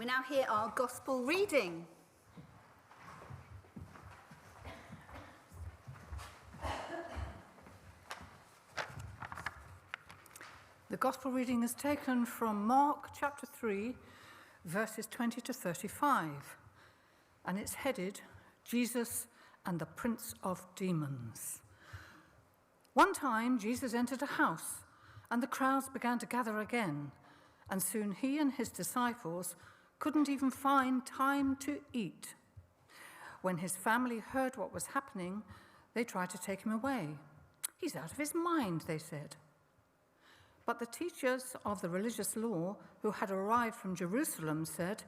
We now hear our Gospel reading. The Gospel reading is taken from Mark chapter 3, verses 20 to 35, and it's headed, Jesus and the Prince of Demons. One time, Jesus entered a house, and the crowds began to gather again, and soon he and his disciples couldn't even find time to eat. When his family heard what was happening, they tried to take him away. "He's out of his mind," they said. But the teachers of the religious law who had arrived from Jerusalem said,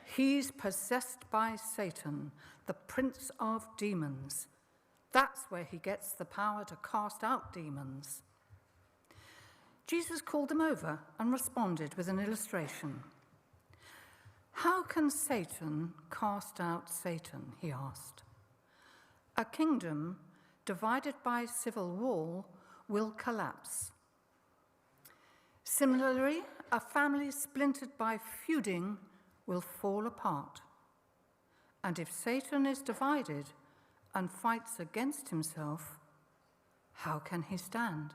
"He's possessed by Satan, the prince of demons. That's where he gets the power to cast out demons." Jesus called them over and responded with an illustration. "How can Satan cast out Satan?" he asked. "A kingdom divided by civil war will collapse. Similarly, a family splintered by feuding will fall apart. And if Satan is divided and fights against himself, how can he stand?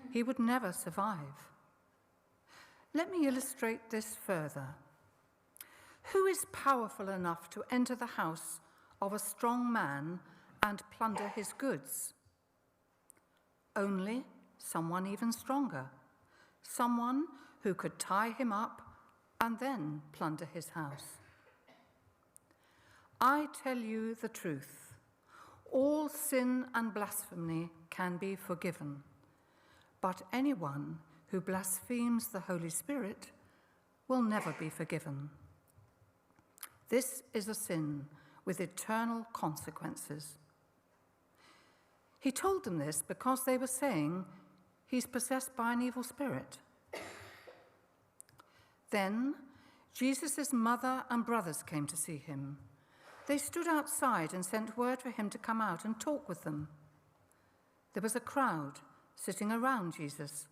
He would never survive. Let me illustrate this further. Who is powerful enough to enter the house of a strong man and plunder his goods? Only someone even stronger. Someone who could tie him up and then plunder his house. I tell you the truth, all sin and blasphemy can be forgiven, but anyone who blasphemes the Holy Spirit will never be forgiven. This is a sin with eternal consequences." He told them this because they were saying, "He's possessed by an evil spirit." Then Jesus' mother and brothers came to see him. They stood outside and sent word for him to come out and talk with them. There was a crowd sitting around Jesus,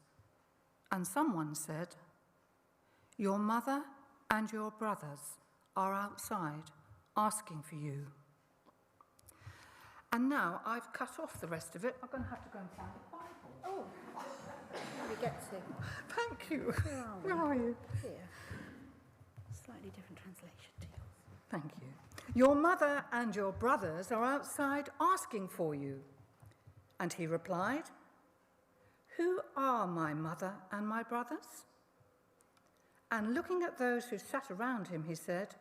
and someone said, "Your mother and your brothers are outside asking for you." And now I've cut off the rest of it. I'm going to have to go and find a Bible. Oh, we get to. Thank you. Where are you? Here. Slightly different translation to yours. Thank you. "Your mother and your brothers are outside asking for you." And he replied, "Who are my mother and my brothers?" And looking at those who sat around him, he said,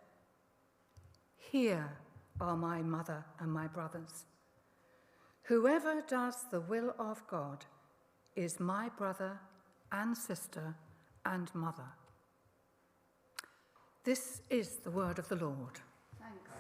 "Here are my mother and my brothers. Whoever does the will of God is my brother and sister and mother." This is the word of the Lord. Thanks.